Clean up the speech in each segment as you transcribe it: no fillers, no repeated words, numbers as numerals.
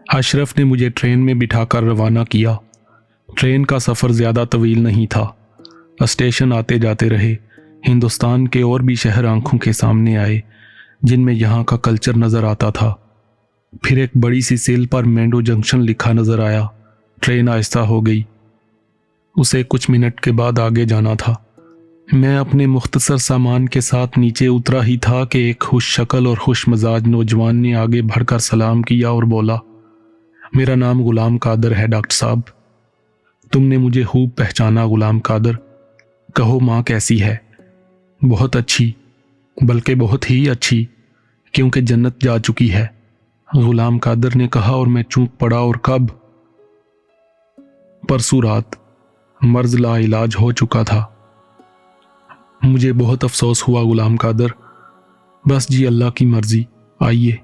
अशरफ ने मुझे ट्रेन में बिठाकर रवाना किया। ट्रेन का सफ़र ज़्यादा तवील नहीं था। स्टेशन आते जाते रहे। हिंदुस्तान के और भी शहर आंखों के सामने आए जिनमें यहाँ का कल्चर नज़र आता था। फिर एक बड़ी सी सेल पर मैंडो जंक्शन लिखा नज़र आया। ट्रेन आहिस्ता हो गई। उसे कुछ मिनट के बाद आगे जाना था। मैं अपने मुख्तसर सामान के साथ नीचे उतरा ही था कि एक खुश शक्ल और खुश मजाज नौजवान ने आगे बढ़कर सलाम किया और बोला, मेरा नाम गुलाम कादर है डॉक्टर साहब। तुमने मुझे खूब पहचाना गुलाम कादर। कहो माँ कैसी है? बहुत अच्छी, बल्कि बहुत ही अच्छी, क्योंकि जन्नत जा चुकी है, गुलाम कादर ने कहा और मैं चूक पड़ा। और कब? परसों रात। मर्ज लाइलाज हो चुका था। मुझे बहुत अफसोस हुआ गुलाम कादर। बस जी अल्लाह की मर्जी। आइए।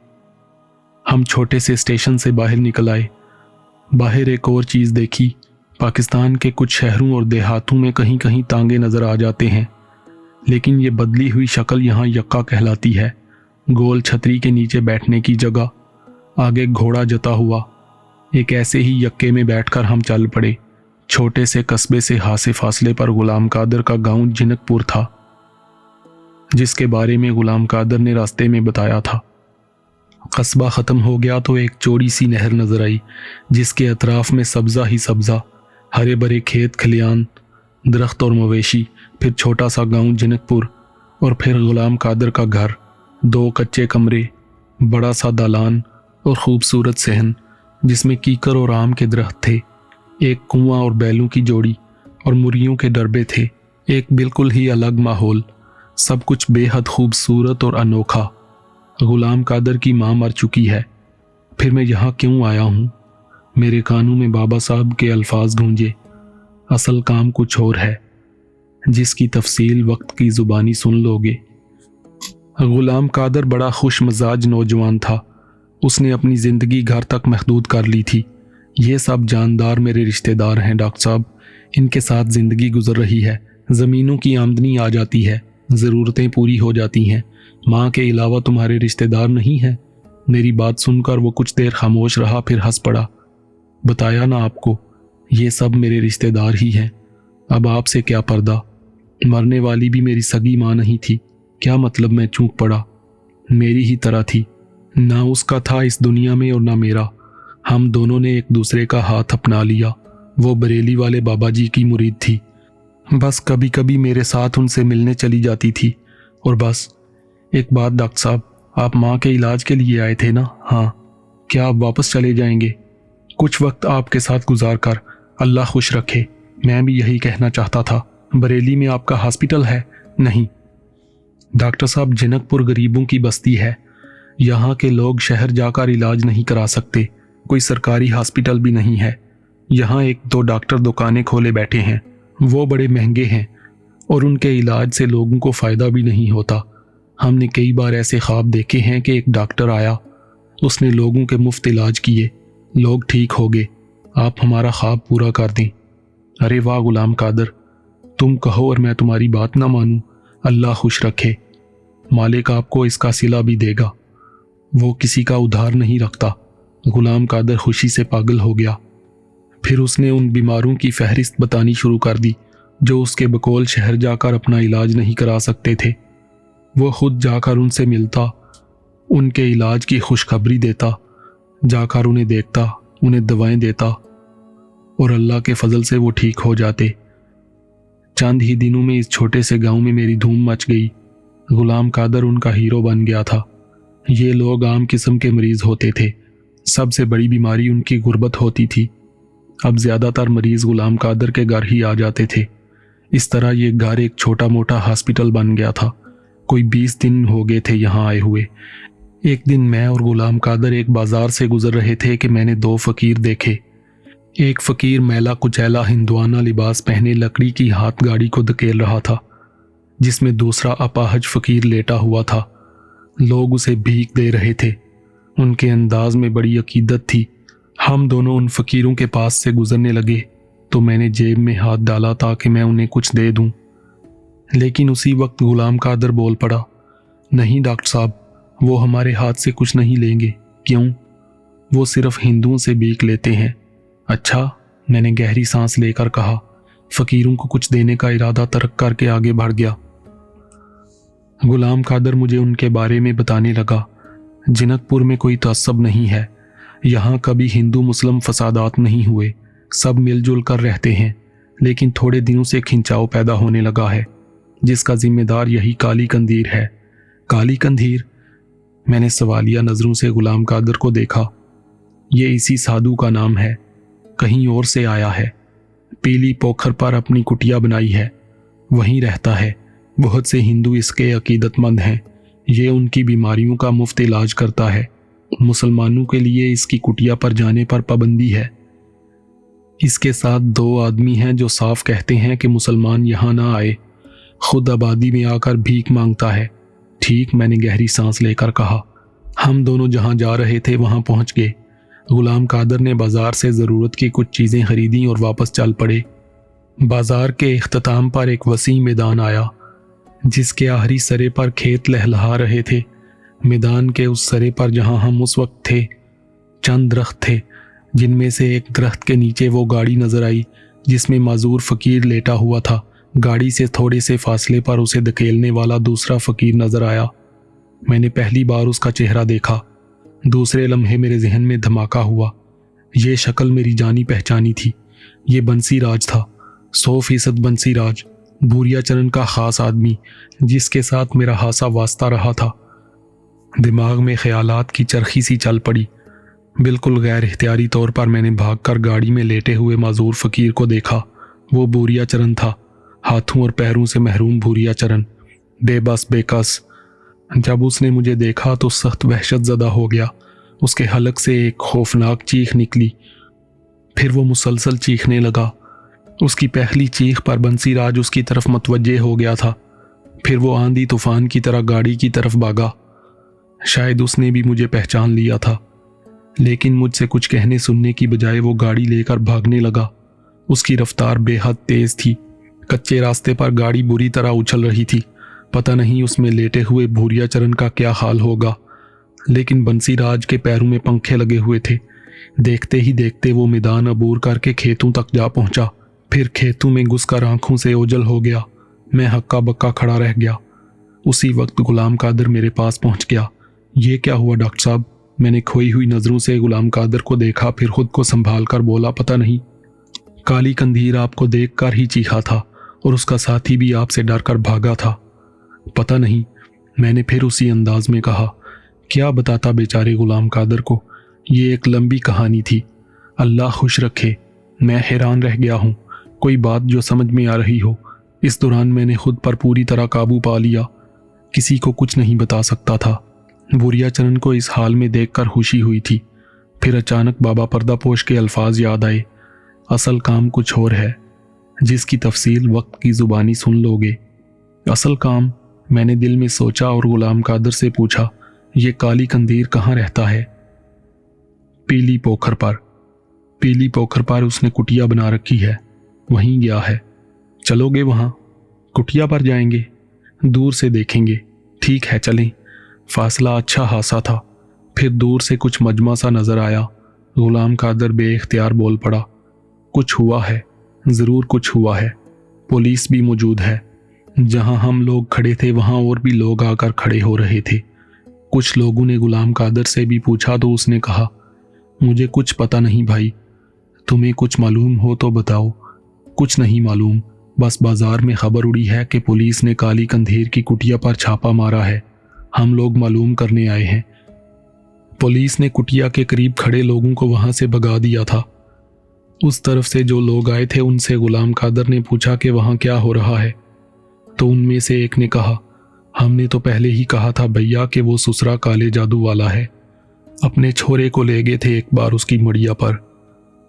हम छोटे से स्टेशन से बाहर निकल आए। बाहर एक और चीज़ देखी। पाकिस्तान के कुछ शहरों और देहातों में कहीं कहीं तांगे नज़र आ जाते हैं, लेकिन ये बदली हुई शक्ल यहाँ यक्का कहलाती है। गोल छतरी के नीचे बैठने की जगह, आगे घोड़ा जता हुआ। एक ऐसे ही यक्के में बैठकर हम चल पड़े। छोटे से कस्बे से हासे फासले पर गुलाम कादर का गांव जिनकपुर था, जिसके बारे में गुलाम कादर ने रास्ते में बताया था। कस्बा ख़त्म हो गया तो एक चौड़ी सी नहर नज़र आई, जिसके अतराफ में सब्ज़ा ही सब्ज़ा, हरे भरे खेत खलियान, दरख्त और मवेशी। फिर छोटा सा गांव जिनकपुर, और फिर गुलाम कादर का घर। 2 कच्चे कमरे, बड़ा सा दालान और खूबसूरत सहन जिसमें कीकर और आम के दरख्त थे। एक कुआं और बैलों की जोड़ी और मुर्गियों के डरबे थे। एक बिल्कुल ही अलग माहौल, सब कुछ बेहद खूबसूरत और अनोखा। गुलाम कादर की माँ मर चुकी है। फिर मैं यहाँ क्यों आया हूँ? मेरे कानों में बाबा साहब के अल्फाज गूंजे, असल काम कुछ और है, जिसकी तफसील वक्त की ज़ुबानी सुन लोगे। गुलाम कादर बड़ा खुश मजाज नौजवान था। उसने अपनी ज़िंदगी घर तक महदूद कर ली थी। ये सब जानदार मेरे रिश्तेदार हैं डॉक्टर साहब। इनके साथ ज़िंदगी गुजर रही है। ज़मीनों की आमदनी आ जाती है, ज़रूरतें पूरी हो जाती हैं। माँ के अलावा तुम्हारे रिश्तेदार नहीं हैं? मेरी बात सुनकर वो कुछ देर खामोश रहा, फिर हंस पड़ा। बताया ना आपको, ये सब मेरे रिश्तेदार ही हैं। अब आपसे क्या पर्दा? मरने वाली भी मेरी सगी माँ नहीं थी। क्या मतलब? मैं चूक पड़ा। मेरी ही तरह थी, ना उसका था इस दुनिया में और ना मेरा। हम दोनों ने एक दूसरे का हाथ अपना लिया। वो बरेली वाले बाबा जी की मुरीद थी। बस कभी कभी मेरे साथ उनसे मिलने चली जाती थी। और बस एक बात डॉक्टर साहब, आप माँ के इलाज के लिए आए थे ना? हाँ। क्या आप वापस चले जाएंगे? कुछ वक्त आपके साथ गुजार कर अल्लाह खुश रखे। मैं भी यही कहना चाहता था। बरेली में आपका हॉस्पिटल है? नहीं डॉक्टर साहब, जनकपुर गरीबों की बस्ती है। यहाँ के लोग शहर जाकर इलाज नहीं करा सकते। कोई सरकारी हॉस्पिटल भी नहीं है। यहाँ 1-2 डॉक्टर दुकानें खोले बैठे हैं, वो बड़े महंगे हैं और उनके इलाज से लोगों को फ़ायदा भी नहीं होता। हमने कई बार ऐसे ख्वाब देखे हैं कि एक डॉक्टर आया, उसने लोगों के मुफ्त इलाज किए, लोग ठीक हो गए। आप हमारा ख्वाब पूरा कर दें। अरे वाह गुलाम कादर, तुम कहो और मैं तुम्हारी बात ना मानूं। अल्लाह खुश रखे। मालिक आपको इसका सिला भी देगा। वो किसी का उधार नहीं रखता। गुलाम कादर खुशी से पागल हो गया। फिर उसने उन बीमारों की फहरिस्त बतानी शुरू कर दी जो उसके बकौल शहर जाकर अपना इलाज नहीं करा सकते थे। वो खुद जाकर उनसे मिलता, उनके इलाज की खुशखबरी देता, जाकर उन्हें देखता, उन्हें दवाएं देता, और अल्लाह के फजल से वो ठीक हो जाते। चंद ही दिनों में इस छोटे से गांव में मेरी धूम मच गई। गुलाम कादर उनका हीरो बन गया था। ये लोग आम किस्म के मरीज होते थे। सबसे बड़ी बीमारी उनकी गुर्बत होती थी। अब ज़्यादातर मरीज गुलाम कादर के घर ही आ जाते थे। इस तरह ये घर एक छोटा मोटा हॉस्पिटल बन गया था। कोई 20 दिन हो गए थे यहाँ आए हुए। एक दिन मैं और गुलाम कादर एक बाजार से गुजर रहे थे कि मैंने 2 फकीर देखे। एक फकीर मैला कुचैला हिंदुआना लिबास पहने लकड़ी की हाथ गाड़ी को धकेल रहा था, जिसमें दूसरा अपाहज फकीर लेटा हुआ था। लोग उसे भीख दे रहे थे। उनके अंदाज में बड़ी अकीदत थी। हम दोनों उन फकीरों के पास से गुजरने लगे तो मैंने जेब में हाथ डाला ताकि मैं उन्हें कुछ दे दूं। लेकिन उसी वक्त गुलाम कादर बोल पड़ा, नहीं डॉक्टर साहब, वो हमारे हाथ से कुछ नहीं लेंगे। क्यों? وہ صرف ہندوؤں سے بھیک لیتے ہیں۔ اچھا، میں نے گہری سانس لے کر کہا۔ فقیروں کو کچھ دینے کا ارادہ ترک کر کے آگے بڑھ گیا۔ غلام قادر مجھے ان کے بارے میں بتانے لگا۔ جنک پور میں کوئی تعصب نہیں ہے، یہاں کبھی ہندو مسلم فسادات نہیں ہوئے، سب مل جل کر رہتے ہیں، لیکن تھوڑے دنوں سے کھنچاؤ پیدا ہونے لگا ہے، جس کا ذمہ دار یہی کالی قندیر ہے۔ کالی قندیر؟ میں نے سوالیہ نظروں سے غلام قادر کو دیکھا۔ یہ اسی سادھو کا نام ہے، کہیں اور سے آیا ہے، پیلی پوکھر پر اپنی کٹیا بنائی ہے، وہیں رہتا ہے۔ بہت سے ہندو اس کے عقیدت مند ہیں، یہ ان کی بیماریوں کا مفت علاج کرتا ہے۔ مسلمانوں کے لیے اس کی کٹیا پر جانے پر پابندی ہے۔ اس کے ساتھ 2 آدمی ہیں جو صاف کہتے ہیں کہ مسلمان یہاں نہ آئے، خود آبادی میں آ کر بھیک مانگتا ہے۔ ٹھیک، میں نے گہری سانس لے کر کہا۔ ہم دونوں جہاں جا رہے تھے وہاں پہنچ گئے۔ غلام قادر نے بازار سے ضرورت کی کچھ چیزیں خریدیں اور واپس چل پڑے۔ بازار کے اختتام پر ایک وسیع میدان آیا، جس کے آخری سرے پر کھیت لہلہا رہے تھے۔ میدان کے اس سرے پر جہاں ہم اس وقت تھے، چند درخت تھے، جن میں سے ایک درخت کے نیچے وہ گاڑی نظر آئی جس میں معذور فقیر لیٹا ہوا تھا۔ گاڑی سے تھوڑے سے فاصلے پر اسے دھکیلنے والا دوسرا فقیر نظر آیا۔ میں نے پہلی بار اس کا چہرہ دیکھا۔ دوسرے لمحے میرے ذہن میں دھماکہ ہوا۔ یہ شکل میری جانی پہچانی تھی۔ یہ بنسی راج تھا، 100% بنسی راج، بوریا چرن کا خاص آدمی، جس کے ساتھ میرا خاصا واسطہ رہا تھا۔ دماغ میں خیالات کی چرخی سی چل پڑی۔ بالکل غیر اختیاری طور پر میں نے بھاگ کر گاڑی میں لیٹے ہوئے معذور فقیر کو دیکھا۔ وہ بوریا چرن تھا، ہاتھوں اور پیروں سے محروم بوریا چرن، بے بس بے کس۔ جب اس نے مجھے دیکھا تو سخت وحشت زدہ ہو گیا۔ اس کے حلق سے ایک خوفناک چیخ نکلی، پھر وہ مسلسل چیخنے لگا۔ اس کی پہلی چیخ پر بنسی راج اس کی طرف متوجہ ہو گیا تھا، پھر وہ آندھی طوفان کی طرح گاڑی کی طرف بھاگا۔ شاید اس نے بھی مجھے پہچان لیا تھا، لیکن مجھ سے کچھ کہنے سننے کی بجائے وہ گاڑی لے کر بھاگنے لگا۔ اس کی رفتار بے حد تیز تھی۔ کچے راستے پر گاڑی بری طرح اچھل رہی تھی۔ پتہ نہیں اس میں لیٹے ہوئے بھوریا چرن کا کیا حال ہوگا، لیکن بنسی راج کے پیروں میں پنکھے لگے ہوئے تھے۔ دیکھتے ہی دیکھتے وہ میدان عبور کر کے کھیتوں تک جا پہنچا، پھر کھیتوں میں گھس کر آنکھوں سے اوجھل ہو گیا۔ میں ہکا بکا کھڑا رہ گیا۔ اسی وقت غلام قادر میرے پاس پہنچ گیا۔ یہ کیا ہوا ڈاکٹر صاحب؟ میں نے کھوئی ہوئی نظروں سے غلام قادر کو دیکھا، پھر خود کو سنبھال کر بولا، پتہ نہیں، کالی قندیر آپ کو دیکھ کر ہی چیخا تھا اور اس کا ساتھی بھی آپ سے ڈر کر بھاگا تھا۔ پتہ نہیں، میں نے پھر اسی انداز میں کہا۔ کیا بتاتا بیچارے غلام قادر کو، یہ ایک لمبی کہانی تھی۔ اللہ خوش رکھے، میں حیران رہ گیا ہوں، کوئی بات جو سمجھ میں آ رہی ہو۔ اس دوران میں نے خود پر پوری طرح قابو پا لیا، کسی کو کچھ نہیں بتا سکتا تھا۔ بوریا چرن کو اس حال میں دیکھ کر خوشی ہوئی تھی۔ پھر اچانک بابا پردہ پوش کے الفاظ یاد آئے، اصل کام کچھ اور ہے، جس کی تفصیل وقت کی زبانی سن لو گے۔ اصل کام؟ میں نے دل میں سوچا اور غلام قادر سے پوچھا، یہ کالی قندیر کہاں رہتا ہے؟ پیلی پوکھر پر۔ پیلی پوکھر پر اس نے کٹیا بنا رکھی ہے، وہیں گیا ہے۔ چلو گے وہاں؟ کٹیا پر جائیں گے، دور سے دیکھیں گے۔ ٹھیک ہے چلیں۔ فاصلہ اچھا خاصا تھا، پھر دور سے کچھ مجمع سا نظر آیا۔ غلام قادر بے اختیار بول پڑا، کچھ ہوا ہے، ضرور کچھ ہوا ہے، پولیس بھی موجود ہے۔ جہاں ہم لوگ کھڑے تھے وہاں اور بھی لوگ آ کر کھڑے ہو رہے تھے۔ کچھ لوگوں نے غلام قادر سے بھی پوچھا تو اس نے کہا، مجھے کچھ پتہ نہیں بھائی، تمہیں کچھ معلوم ہو تو بتاؤ۔ کچھ نہیں معلوم، بس بازار میں خبر اڑی ہے کہ پولیس نے کالی قندیر کی کٹیا پر چھاپا مارا ہے، ہم لوگ معلوم کرنے آئے ہیں۔ پولیس نے کٹیا کے قریب کھڑے لوگوں کو وہاں سے بھگا دیا تھا۔ اس طرف سے جو لوگ آئے تھے ان سے غلام قادر نے پوچھا کہ وہاں کیا ہو رہا ہے، تو ان میں سے ایک نے کہا، ہم نے تو پہلے ہی کہا تھا بھیا کہ وہ سسرا کالے جادو والا ہے، اپنے چھورے کو لے گئے تھے ایک بار اس کی مڑیا پر،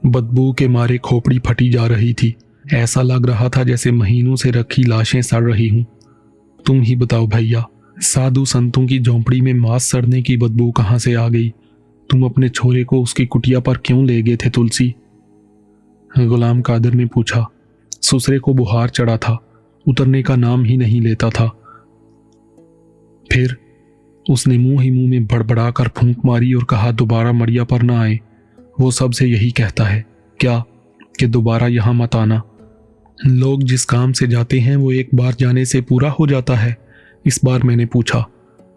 بدبو کے مارے کھوپڑی پھٹی جا رہی تھی، ایسا لگ رہا تھا جیسے مہینوں سے رکھی لاشیں سڑ رہی ہوں۔ تم ہی بتاؤ بھیا، سادھو سنتوں کی جھونپڑی میں ماس سڑنے کی بدبو کہاں سے آ گئی؟ تم اپنے چھورے کو اس کی کٹیا پر کیوں لے گئے تھے تلسی؟ غلام قادر نے پوچھا۔ سسرے کو بخار چڑھا تھا، اترنے کا نام ہی نہیں لیتا تھا۔ پھر उसने मुंह ही मुंह में बड़बड़ा कर फूंक मारी और कहा, दोबारा मड़िया पर ना आए। वो सबसे यही कहता है क्या कि दोबारा यहाँ मत आना। लोग जिस काम से जाते हैं वो एक बार जाने से पूरा हो जाता है? इस बार मैंने पूछा।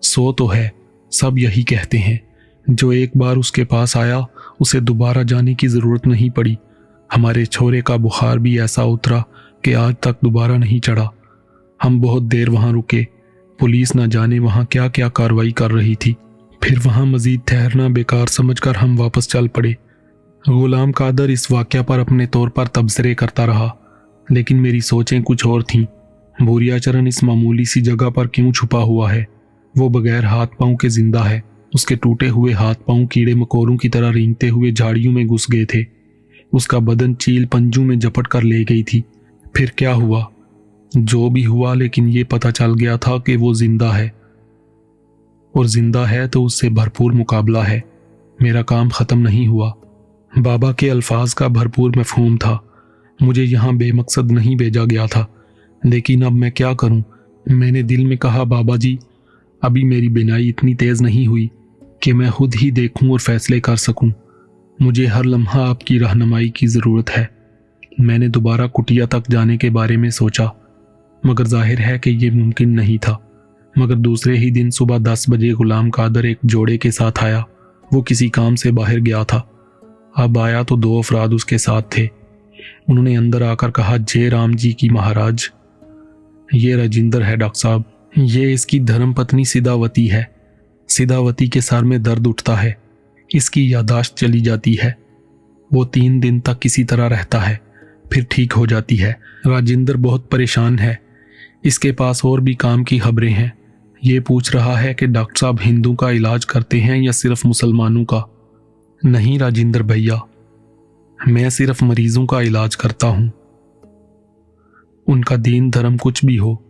सो तो है, सब यही कहते हैं। जो एक बार उसके पास आया उसे दोबारा जाने की ज़रूरत नहीं पड़ी। हमारे छोरे का बुखार भी ऐसा उतरा कि आज तक दोबारा नहीं चढ़ा। हम बहुत देर वहाँ रुके। पुलिस न जाने वहाँ क्या क्या कार्रवाई कर रही थी। फिर वहाँ मजीद ठहरना बेकार समझकर हम वापस चल पड़े। गुलाम कादर इस वाक़या पर अपने तौर पर तबसरे करता रहा, लेकिन मेरी सोचें कुछ और थीं। भूरियाचरण इस मामूली सी जगह पर क्यों छुपा हुआ है? वो बगैर हाथ पांव के जिंदा है। उसके टूटे हुए हाथ पांव कीड़े मकोड़ों की तरह रेंगते हुए झाड़ियों में घुस गए थे। उसका बदन चील पंजों में झपट कर ले गई थी। फिर क्या हुआ? जो भी हुआ, लेकिन ये पता चल गया था कि वो जिंदा है, और जिंदा है तो उससे भरपूर मुकाबला है। मेरा काम ख़त्म नहीं हुआ। बाबा के अल्फाज का भरपूर मफ़हूम था। मुझे यहाँ बेमकसद नहीं भेजा गया था, लेकिन अब मैं क्या करूँ? मैंने दिल में कहा, बाबा जी, अभी मेरी बिनाई इतनी तेज़ नहीं हुई कि मैं खुद ही देखूं और फैसले कर सकूं। मुझे हर लम्हा आपकी रहनुमाई की ज़रूरत है। मैंने दोबारा कुटिया तक जाने के बारे में सोचा, मगर जाहिर है कि ये मुमकिन नहीं था। मगर दूसरे ही दिन सुबह 10 बजे गुलाम कादर एक जोड़े के साथ आया। वो किसी काम से बाहर गया था। अब आया तो 2 अफराद उसके साथ थे। उन्होंने अंदर आकर कहा, जय राम जी की महाराज, ये राजिंदर है डॉक्टर साहब। ये इसकी धर्मपत्नी सिदावती है। सिदावती के सर में दर्द उठता है, इसकी यादाश्त चली जाती है। वो 3 दिन तक किसी तरह रहता है, फिर ठीक हो जाती है। राजिंदर बहुत परेशान है। इसके पास और भी काम की खबरें हैं। ये पूछ रहा है कि डॉक्टर साहब हिंदू का इलाज करते हैं या सिर्फ मुसलमानों का। नहीं राजिंदर भैया, मैं सिर्फ मरीजों का इलाज करता हूं। उनका दीन धर्म कुछ भी हो,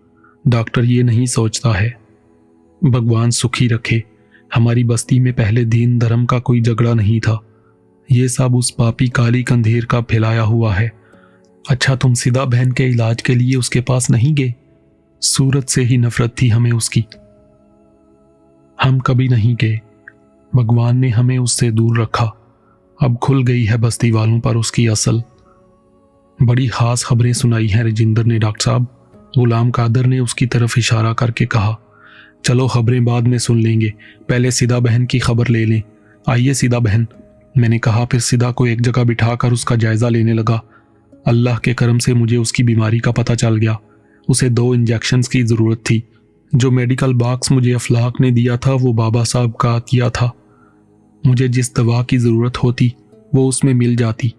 डॉक्टर ये नहीं सोचता है। भगवान सुखी रखे। हमारी बस्ती में पहले दीन धर्म का कोई झगड़ा नहीं था। ये सब उस पापी काली कंधेर का फैलाया हुआ है। अच्छा, तुम सिदा बहन के इलाज के लिए उसके पास नहीं गए? सूरत से ही नफरत थी हमें उसकी। हम कभी नहीं गए। भगवान ने हमें उससे दूर रखा। अब खुल गई है बस्ती वालों पर उसकी असल। बड़ी खास खबरें सुनाई हैं राजिंदर ने डॉक्टर साहब। गुलाम कादर ने उसकी तरफ इशारा करके कहा, चलो खबरें बाद में सुन लेंगे, पहले सिदा बहन की खबर ले लें। आइए सिदा बहन, मैंने कहा। फिर सिदा को एक जगह बिठाकर उसका जायजा लेने लगा। अल्लाह के करम से मुझे उसकी बीमारी का पता चल गया। उसे 2 इंजेक्शन्स की ज़रूरत थी। जो मेडिकल बॉक्स मुझे अफलाक ने दिया था वो बाबा साहब का अतिया था। मुझे जिस दवा की ज़रूरत होती वो उसमें मिल जाती,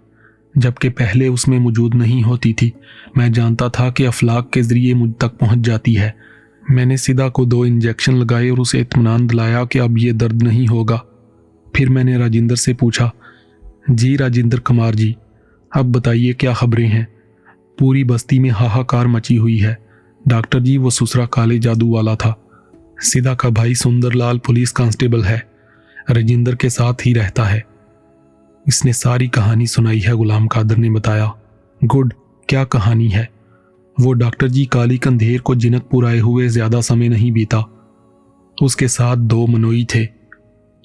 जबकि पहले उसमें मौजूद नहीं होती थी। मैं जानता था कि अफलाक के ज़रिए मुझ तक पहुंच जाती है। मैंने सिदा को 2 इंजेक्शन लगाए और उसे इत्मीनान दिलाया कि अब ये दर्द नहीं होगा। फिर मैंने राजिंदर से पूछा, जी राजिंदर कुमार जी, अब बताइए क्या खबरें हैं? पूरी बस्ती में हाहाकार मची हुई है। डॉक्टर जी, वो ससुरा काले जादू वाला था। सिदा का भाई सुंदरलाल पुलिस कांस्टेबल है, राजिंदर के साथ ही रहता है। इसने सारी कहानी सुनाई है। गुलाम कादर ने बताया। गुड, क्या कहानी है? वो डॉक्टर जी काली कंधेर को जिनकपुर आए हुए ज्यादा समय नहीं बीता। उसके साथ 2 मनोई थे।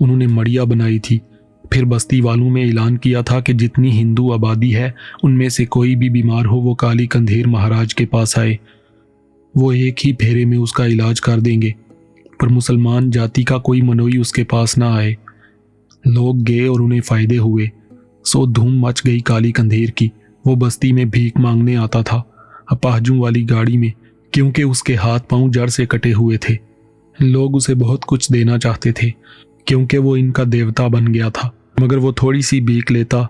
उन्होंने मड़िया बनाई थी। फिर बस्ती वालों में ऐलान किया था कि जितनी हिंदू आबादी है उनमें से कोई भी बीमार हो वो काली कंधेर महाराज के पास आए। वो एक ही फेरे में उसका इलाज कर देंगे। पर मुसलमान जाति का कोई मनोई उसके पास ना आए। लोग गए और उन्हें फायदे हुए। सो धूम मच गई काली कंधेर की। वो बस्ती में भीख मांगने आता था, अपाहजों वाली गाड़ी में, क्योंकि उसके हाथ पांव जड़ से कटे हुए थे। लोग उसे बहुत कुछ देना चाहते थे क्योंकि वो इनका देवता बन गया था, मगर वो थोड़ी सी भीख लेता,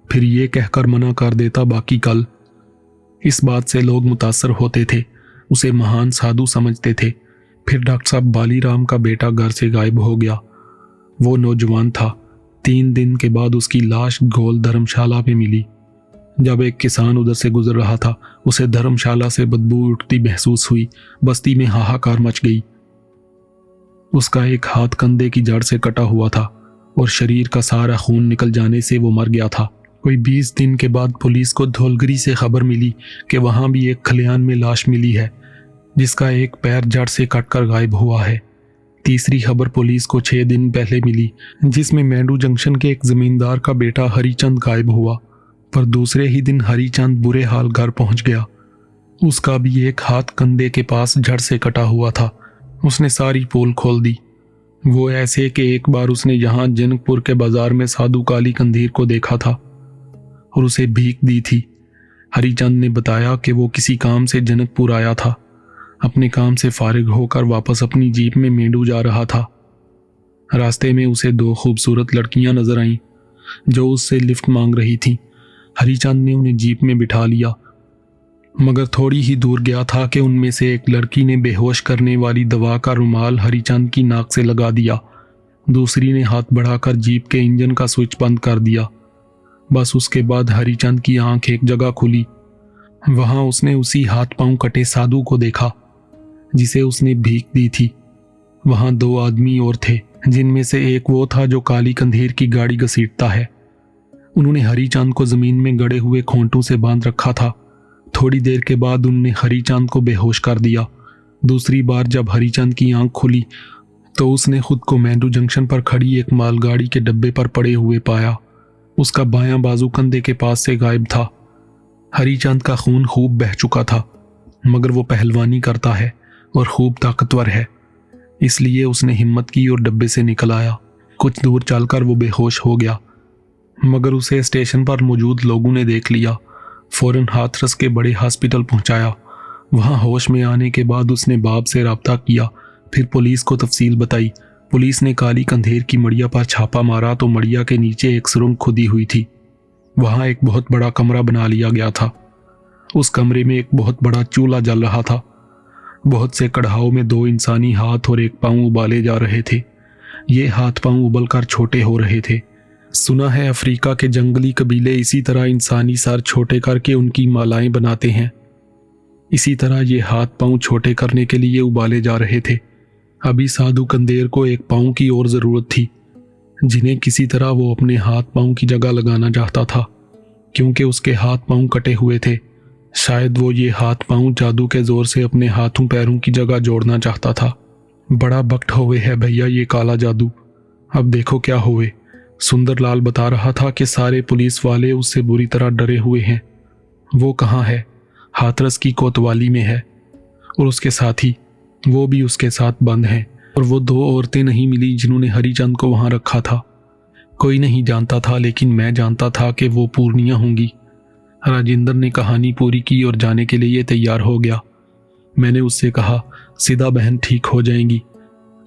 फिर ये कहकर मना कर देता, बाकी कल। इस बात से लोग मुतासर होते थे, उसे महान साधु समझते थे। फिर डॉक्टर साहब बालीराम का बेटा घर से गायब हो गया। वो नौजवान था। 3 दिन के बाद उसकी लाश गोल धर्मशाला में मिली। जब एक किसान उधर से गुजर रहा था, उसे धर्मशाला से बदबू उठती महसूस हुई। बस्ती में हाहाकार मच गई। उसका एक हाथ कंधे की जड़ से कटा हुआ था और शरीर का सारा खून निकल जाने से वो मर गया था। कोई 20 दिन के बाद पुलिस को धौलगिरी से खबर मिली कि वहां भी एक खलियान में लाश मिली है जिसका एक पैर जड़ से कटकर गायब हुआ है। तीसरी खबर पुलिस को 6 दिन पहले मिली, जिसमें मेंढू जंक्शन के एक जमींदार का बेटा हरिचंद गायब हुआ। पर दूसरे ही दिन हरिचंद बुरे हाल घर पहुंच गया। उसका भी एक हाथ कंधे के पास जड़ से कटा हुआ था। उसने सारी पोल खोल दी। वो ऐसे कि एक बार उसने यहाँ जनकपुर के बाजार में साधु काली कंधीर को देखा था और उसे भीख दी थी। हरिचंद ने बताया कि वो किसी काम से जनकपुर आया था। अपने काम से फारिग होकर वापस अपनी जीप में मेंढू जा रहा था। रास्ते में उसे 2 खूबसूरत लड़कियां नजर आईं जो उससे लिफ्ट मांग रही थीं। हरिचंद ने उन्हें जीप में बिठा लिया, मगर थोड़ी ही दूर गया था कि उनमें से एक लड़की ने बेहोश करने वाली दवा का रुमाल हरिचंद की नाक से लगा दिया। दूसरी ने हाथ बढ़ाकर जीप के इंजन का स्विच बंद कर दिया। बस उसके बाद हरिचंद की आंख एक जगह खुली। वहां उसने उसी हाथ पांव कटे साधु को देखा जिसे उसने भीख दी थी। वहां 2 आदमी और थे, जिनमें से एक वो था जो काली कंधीर की गाड़ी घसीटता है। उन्होंने हरिचंद को जमीन में गड़े हुए खोंटों से बांध रखा था। थोड़ी देर के बाद उन्होंने हरिचंद को बेहोश कर दिया। दूसरी बार जब हरिचंद की आंख खुली तो उसने खुद को मेंढू जंक्शन पर खड़ी एक मालगाड़ी के डब्बे पर पड़े हुए पाया। उसका बायां बाजू कंधे के पास से गायब था। हरिचंद का खून खूब बह चुका था, मगर वो पहलवानी करता है और खूब ताकतवर है, इसलिए उसने हिम्मत की और डब्बे से निकल आया। कुछ दूर चलकर वो बेहोश हो गया, मगर उसे स्टेशन पर मौजूद लोगों ने देख लिया। फौरन हाथरस के बड़े हॉस्पिटल पहुंचाया। वहां होश में आने के बाद उसने बाप से राब्ता किया, फिर पुलिस को तफसील बताई। पुलिस ने काली कंधेर की मड़िया पर छापा मारा तो मड़िया के नीचे एक सुरंग खुदी हुई थी। वहां एक बहुत बड़ा कमरा बना लिया गया था। उस कमरे में एक बहुत बड़ा चूल्हा जल रहा था। बहुत से कढ़ाओं में 2 इंसानी हाथ और एक पांव उबाले जा रहे थे। ये हाथ पांव उबलकर छोटे हो रहे थे। सुना है अफ्रीका के जंगली कबीले इसी तरह इंसानी सर छोटे करके उनकी मालाएं बनाते हैं। इसी तरह ये हाथ पांव छोटे करने के लिए उबाले जा रहे थे। अभी साधु कंधेर को एक पांव की और जरूरत थी, जिन्हें किसी तरह वो अपने हाथ पांव की जगह लगाना चाहता था, क्योंकि उसके हाथ पांव कटे हुए थे। शायद वो ये हाथ पांव जादू के जोर से अपने हाथों पैरों की जगह जोड़ना चाहता था। बड़ा बख्त होवे है भैया ये काला जादू। अब देखो क्या होवे। सुंदरलाल बता रहा था कि सारे पुलिस वाले उससे बुरी तरह डरे हुए हैं। वो कहाँ है? हाथरस की कोतवाली में है, और उसके साथी वो भी उसके साथ बंद हैं। और वो 2 औरतें नहीं मिली जिन्होंने हरिचंद को वहां रखा था। कोई नहीं जानता था, लेकिन मैं जानता था कि वो पूर्णिया होंगी। राजेंद्र ने कहानी पूरी की और जाने के लिए तैयार हो गया। मैंने उससे कहा, सीधा बहन ठीक हो जाएंगी।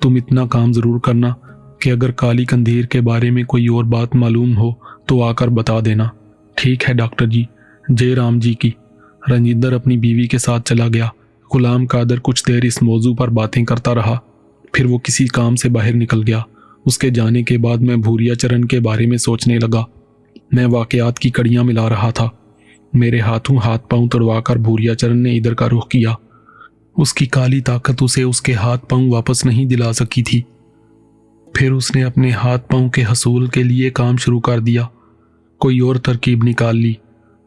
तुम इतना काम जरूर करना कि अगर काली कंधीर के बारे में कोई और बात मालूम हो तो आकर बता देना। ठीक है डॉक्टर जी, जय राम जी की। राजेंद्र अपनी बीवी के साथ चला गया। गुलाम कादर कुछ देर इस मौजू पर बातें करता रहा, फिर वो किसी काम से बाहर निकल गया। उसके जाने के बाद मैं भूरिया चरण के बारे में सोचने लगा। मैं वाकयात की कड़ियां मिला रहा था। मेरे हाथों हाथ पांव तोड़वाकर भूरिया चरण ने इधर का रुख किया। उसकी काली ताकत उसे उसके हाथ पांव वापस नहीं दिला सकी थी। फिर उसने अपने हाथ पांव के हसूल के लिए काम शुरू कर दिया। कोई और तरकीब निकाल ली।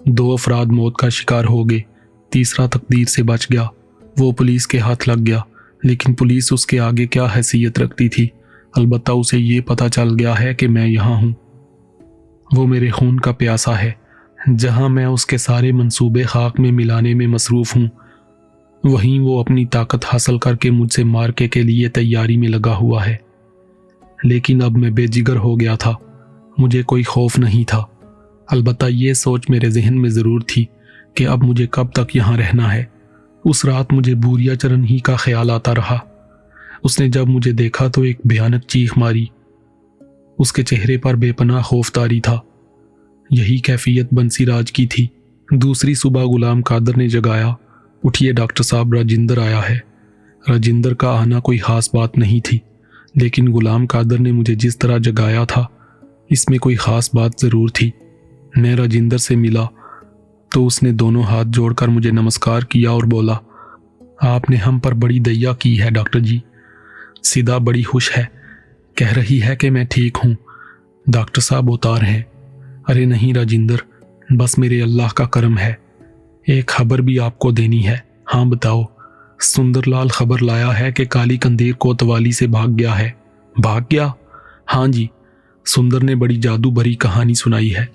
2 अफराद मौत का शिकार हो गए, तीसरा तकदीर से बच गया। वो पुलिस के हाथ लग गया, लेकिन पुलिस उसके आगे क्या हैसियत रखती थी। अलबत्ता उसे ये पता चल गया है कि मैं यहाँ हूँ। वो मेरे खून का प्यासा है। जहाँ मैं उसके सारे मंसूबे खाक में मिलाने में मसरूफ हूँ, वहीं वो अपनी ताकत हासिल करके मुझसे मारके के लिए तैयारी में लगा हुआ है। लेकिन अब मैं बेजिगर हो गया था। मुझे कोई खौफ नहीं था। अलबत्ता ये सोच मेरे जहन में ज़रूर थी कि अब मुझे कब तक यहाँ रहना है। उस रात मुझे भूरिया चरण ही का ख्याल आता रहा। उसने जब मुझे देखा तो एक भयानक चीख मारी। उसके चेहरे पर बेपनाह खौफदारी था। यही कैफियत बंसीराज की थी। दूसरी सुबह गुलाम कादर ने जगाया, उठिए डॉक्टर साहब, राजेंद्र आया है। राजेंद्र का आना कोई खास बात नहीं थी, लेकिन गुलाम कादर ने मुझे जिस तरह जगाया था, इसमें कोई खास बात ज़रूर थी। मैं राजेंद्र से मिला तो उसने दोनों हाथ जोड़कर मुझे नमस्कार किया और बोला, आपने हम पर बड़ी दया की है डॉक्टर जी। सीधा बड़ी खुश है, कह रही है कि मैं ठीक हूँ। डॉक्टर साहब उतार हैं। अरे नहीं राजेंद्र, बस मेरे अल्लाह का करम है। एक खबर भी आपको देनी है। हाँ बताओ। سندر لال خبر لایا ہے کہ کالی کندیر کوتوالی سے بھاگ گیا ہے۔ بھاگ گیا؟ ہاں جی، سندر نے بڑی جادو بھری کہانی سنائی ہے۔